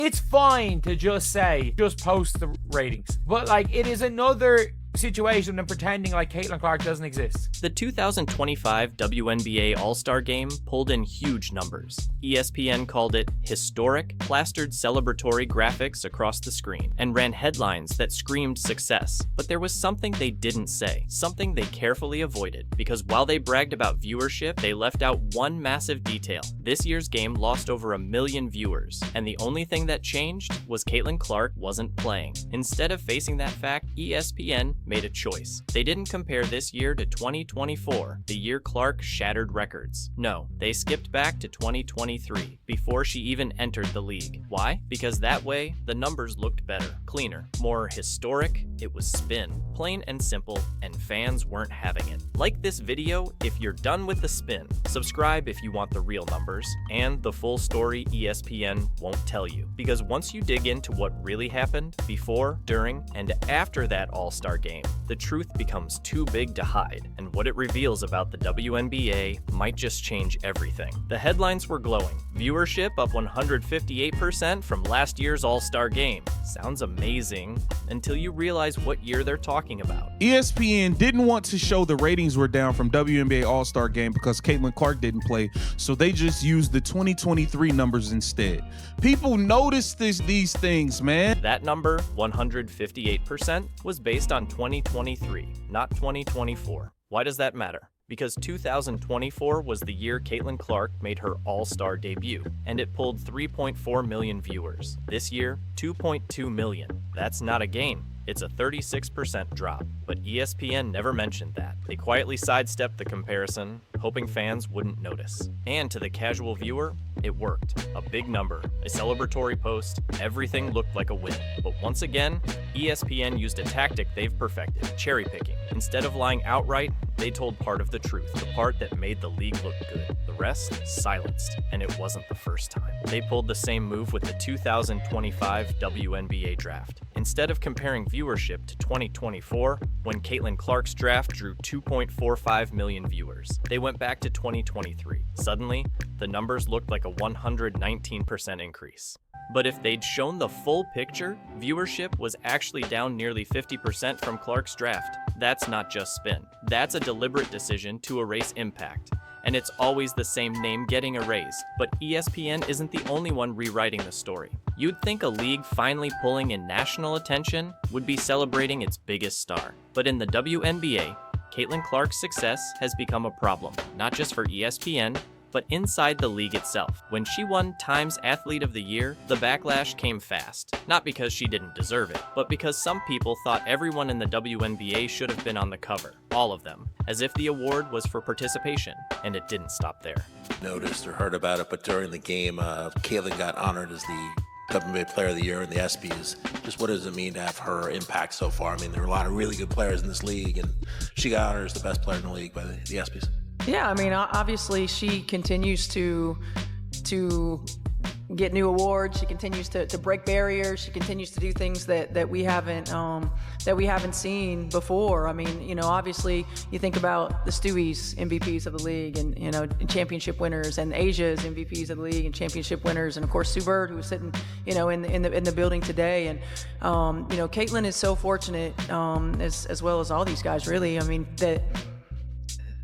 It's fine to just post the ratings. But, like, it is another situation than pretending like Caitlin Clark doesn't exist. The 2025 WNBA All-Star Game pulled in huge numbers. ESPN called it historic, plastered celebratory graphics across the screen, and ran headlines that screamed success. But there was something they didn't say, something they carefully avoided, because while they bragged about viewership, they left out one massive detail. This year's game lost over 1 million viewers, and the only thing that changed was Caitlin Clark wasn't playing. Instead of facing that fact, ESPN made a choice. They didn't compare this year to 2024, the year Clark shattered records. No, they skipped back to 2023, before she even entered the league. Why? Because that way, the numbers looked better, cleaner, more historic. It was spin. Plain and simple, and fans weren't having it. Like this video if you're done with the spin. Subscribe if you want the real numbers, and the full story ESPN won't tell you. Because once you dig into what really happened before, during, and after that All-Star game, the truth becomes too big to hide, and what it reveals about the WNBA might just change everything. The headlines were glowing. Viewership up 158% from last year's All-Star Game. Sounds amazing, until you realize what year they're talking about. ESPN didn't want to show the ratings were down from WNBA All-Star Game because Caitlin Clark didn't play, so they just used the 2023 numbers instead. People noticed these things, man. That number, 158%, was based on 2023, not 2024. Why does that matter? Because 2024 was the year Caitlin Clark made her All-Star debut, and it pulled 3.4 million viewers. This year, 2.2 million. That's not a gain. It's a 36% drop, but ESPN never mentioned that. They quietly sidestepped the comparison, hoping fans wouldn't notice. And to the casual viewer, it worked. A big number, a celebratory post, everything looked like a win. But once again, ESPN used a tactic they've perfected, cherry picking. Instead of lying outright, they told part of the truth, the part that made the league look good. The rest, silenced, and it wasn't the first time. They pulled the same move with the 2025 WNBA draft. Instead of comparing viewership to 2024, when Caitlin Clark's draft drew 2.45 million viewers, they went back to 2023. Suddenly, the numbers looked like a 119% increase. But if they'd shown the full picture, viewership was actually down nearly 50% from Clark's draft. That's not just spin. That's a deliberate decision to erase impact. And it's always the same name getting erased. But ESPN isn't the only one rewriting the story. You'd think a league finally pulling in national attention would be celebrating its biggest star. But in the WNBA, Caitlin Clark's success has become a problem, not just for ESPN, but inside the league itself. When she won Times Athlete of the Year, the backlash came fast. Not because she didn't deserve it, but because some people thought everyone in the WNBA should have been on the cover. All of them. As if the award was for participation, and it didn't stop there. Noticed or heard about it, but during the game, Caitlin got honored as the WNBA Player of the Year in the ESPYs. Just what does it mean to have her impact so far? I mean, there are a lot of really good players in this league, and she got honored as the best player in the league by the ESPYs. Yeah, I mean, obviously she continues to get new awards. She continues to break barriers. She continues to do things that we haven't seen before. I mean, you know, obviously you think about the Stewies, MVPs of the league, and you know, championship winners, and Asia's MVPs of the league and championship winners, and of course Sue Bird, who was sitting, you know, in the building today. And you know, Caitlin is so fortunate, as well as all these guys, really. I mean, that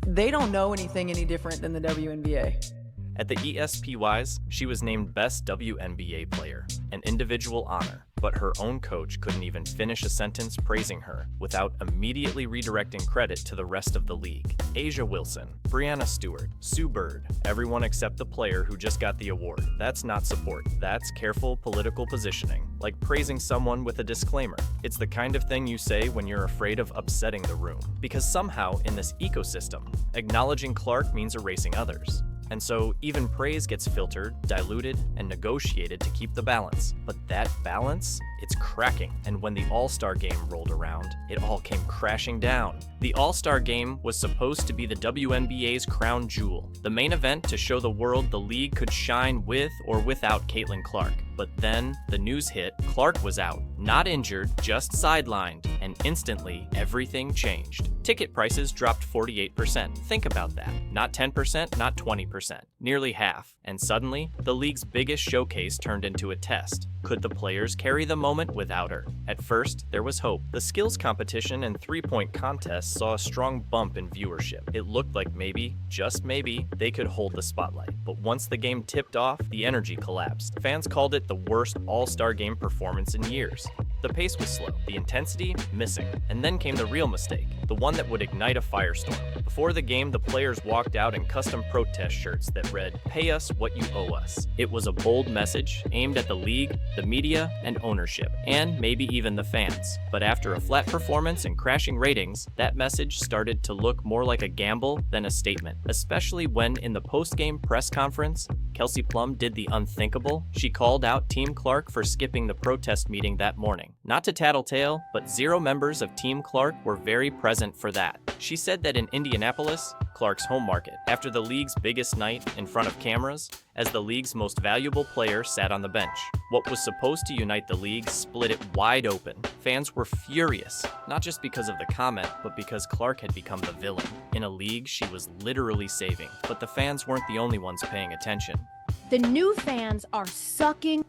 they don't know anything any different than the WNBA. At the ESPYs, she was named Best WNBA Player, an individual honor, but her own coach couldn't even finish a sentence praising her without immediately redirecting credit to the rest of the league. Asia Wilson, Brianna Stewart, Sue Bird, everyone except the player who just got the award. That's not support. That's careful political positioning, like praising someone with a disclaimer. It's the kind of thing you say when you're afraid of upsetting the room, because somehow in this ecosystem, acknowledging Clark means erasing others. And so even praise gets filtered, diluted, and negotiated to keep the balance. But that balance it's cracking. And when the All-Star Game rolled around, it all came crashing down. The All-Star Game was supposed to be the WNBA's crown jewel, the main event to show the world the league could shine with or without Caitlin Clark. But then the news hit. Clark was out, not injured, just sidelined, and instantly everything changed. Ticket prices dropped 48%. Think about that. Not 10%, not 20%, nearly half. And suddenly, the league's biggest showcase turned into a test. Could the players carry the moment without her? At first, there was hope. The skills competition and three-point contests saw a strong bump in viewership. It looked like maybe, just maybe, they could hold the spotlight. But once the game tipped off, the energy collapsed. Fans called it the worst All-Star Game performance in years. The pace was slow, the intensity missing, and then came the real mistake, the one that would ignite a firestorm. Before the game, the players walked out in custom protest shirts that read, "Pay us what you owe us." It was a bold message aimed at the league, the media, and ownership, and maybe even the fans. But after a flat performance and crashing ratings, that message started to look more like a gamble than a statement, especially when in the post-game press conference, Kelsey Plum did the unthinkable. She called out Team Clark for skipping the protest meeting that morning. Not to tattletale, but 0 members of Team Clark were very present for that. She said that in Indianapolis, Clark's home market, after the league's biggest night in front of cameras, as the league's most valuable player sat on the bench. What was supposed to unite the league split it wide open. Fans were furious, not just because of the comment, but because Clark had become the villain in a league she was literally saving. But the fans weren't the only ones paying attention. The new fans are sucking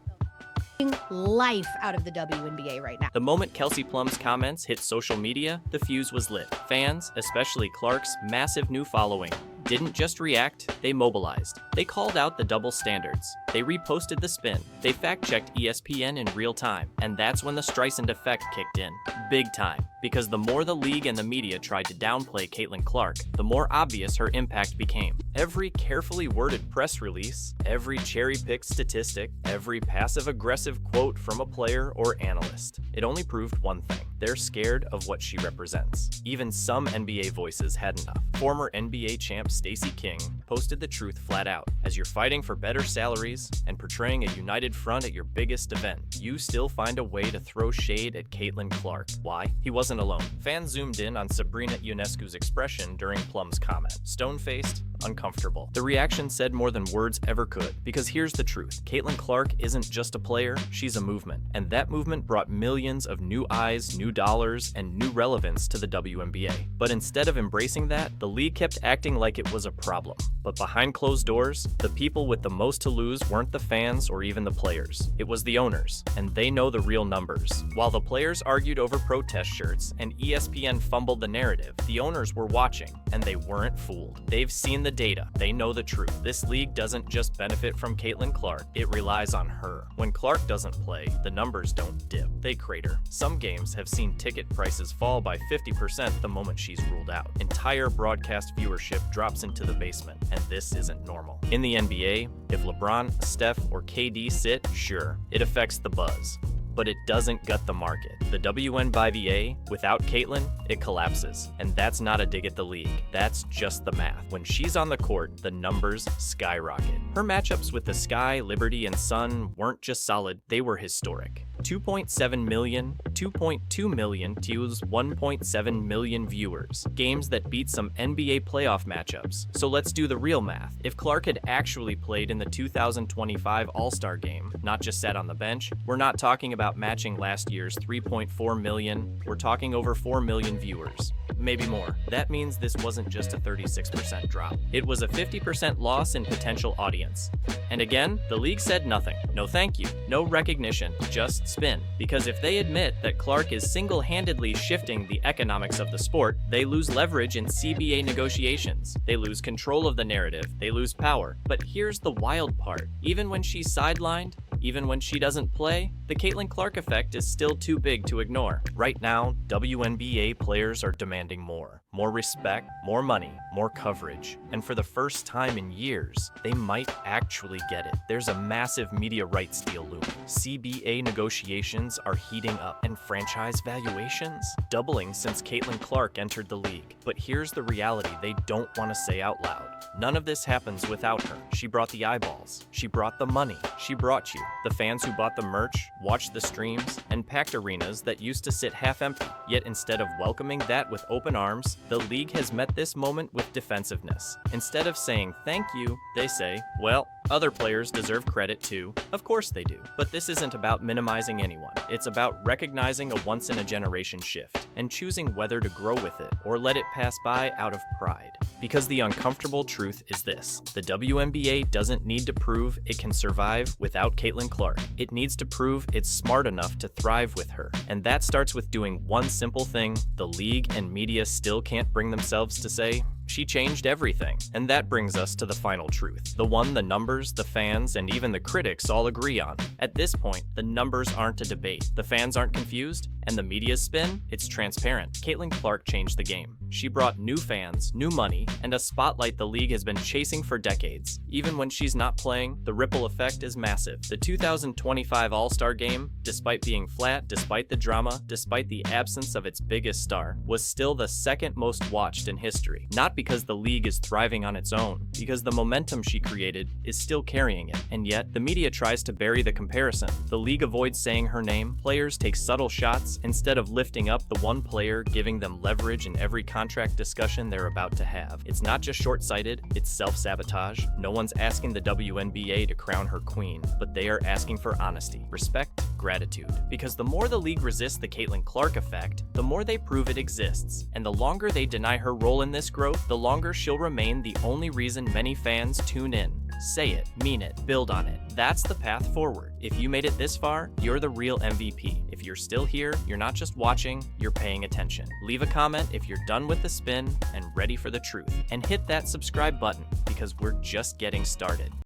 life out of the WNBA right now. The moment Kelsey Plum's comments hit social media, the fuse was lit. Fans, especially Clark's massive new following, didn't just react, they mobilized. They called out the double standards. They reposted the spin. They fact-checked ESPN in real time. And that's when the Streisand effect kicked in. Big time. Because the more the league and the media tried to downplay Caitlin Clark, the more obvious her impact became. Every carefully worded press release, every cherry-picked statistic, every passive-aggressive quote from a player or analyst, it only proved one thing. They're scared of what she represents. Even some NBA voices had enough. Former NBA champ Stacey King posted the truth flat out. As you're fighting for better salaries and portraying a united front at your biggest event, you still find a way to throw shade at Caitlin Clark. Why? He wasn't alone. Fans zoomed in on Sabrina Ionescu's expression during Plum's comment. Stone-faced, uncomfortable. The reaction said more than words ever could, because here's the truth. Caitlin Clark isn't just a player, she's a movement. And that movement brought millions of new eyes, new dollars, and new relevance to the WNBA. But instead of embracing that, the league kept acting like it was a problem. But behind closed doors, the people with the most to lose weren't the fans or even the players. It was the owners, and they know the real numbers. While the players argued over protest shirts and ESPN fumbled the narrative, the owners were watching, and they weren't fooled. They've seen the data. They know the truth. This league doesn't just benefit from Caitlin Clark, it relies on her. When Clark doesn't play, the numbers don't dip, they crater. Some games have seen ticket prices fall by 50% the moment she's ruled out. Entire broadcast viewership drops into the basement, and this isn't normal. In the NBA, if LeBron, Steph, or KD sit, sure, it affects the buzz. But it doesn't gut the market. The WNBA, without Caitlin, it collapses. And that's not a dig at the league. That's just the math. When she's on the court, the numbers skyrocket. Her matchups with the Sky, Liberty, and Sun weren't just solid, they were historic. 2.7 million, 2.2 million to use 1.7 million viewers. Games that beat some NBA playoff matchups. So let's do the real math. If Clark had actually played in the 2025 All-Star Game, not just sat on the bench, we're not talking about matching last year's 3.4 million, we're talking over 4 million viewers. Maybe more. That means this wasn't just a 36% drop. It was a 50% loss in potential audience. And again, the league said nothing. No thank you. No recognition. Just spin. Because if they admit that Clark is single-handedly shifting the economics of the sport, they lose leverage in CBA negotiations. They lose control of the narrative. They lose power. But here's the wild part. Even when she's sidelined, even when she doesn't play, the Caitlin Clark effect is still too big to ignore. Right now, WNBA players are demanding more. more respect, more money, more coverage. And for the first time in years, they might actually get it. There's a massive media rights deal looming. CBA negotiations are heating up, and franchise valuations doubling since Caitlin Clark entered the league. But here's the reality they don't want to say out loud. None of this happens without her. She brought the eyeballs. She brought the money. She brought you, the fans who bought the merch, watched the streams, and packed arenas that used to sit half empty. Yet instead of welcoming that with open arms, the league has met this moment with defensiveness. Instead of saying thank you, they say, well, other players deserve credit too. Of course they do. But this isn't about minimizing anyone. It's about recognizing a once-in-a-generation shift and choosing whether to grow with it or let it pass by out of pride. Because the uncomfortable truth is this: the WNBA doesn't need to prove it can survive without Caitlin Clark. It needs to prove it's smart enough to thrive with her. And that starts with doing one simple thing the league and media still can't bring themselves to say: she changed everything. And that brings us to the final truth, the one the numbers, the fans, and even the critics all agree on. At this point, the numbers aren't a debate, the fans aren't confused, and the media's spin, it's transparent. Caitlin Clark changed the game. She brought new fans, new money, and a spotlight the league has been chasing for decades. Even when she's not playing, the ripple effect is massive. The 2025 All-Star Game, despite being flat, despite the drama, despite the absence of its biggest star, was still the second most watched in history. Not because the league is thriving on its own, because the momentum she created is still carrying it. And yet, the media tries to bury the comparison. The league avoids saying her name, players take subtle shots instead of lifting up the one player, giving them leverage in every contract discussion they're about to have. It's not just short-sighted, it's self-sabotage. No one's asking the WNBA to crown her queen, but they are asking for honesty, respect, gratitude. Because the more the league resists the Caitlin Clark effect, the more they prove it exists. And the longer they deny her role in this growth, the longer she'll remain the only reason many fans tune in. Say it, mean it, build on it. That's the path forward. If you made it this far, you're the real MVP. If you're still here, you're not just watching, you're paying attention. Leave a comment if you're done with the spin and ready for the truth. And hit that subscribe button, because we're just getting started.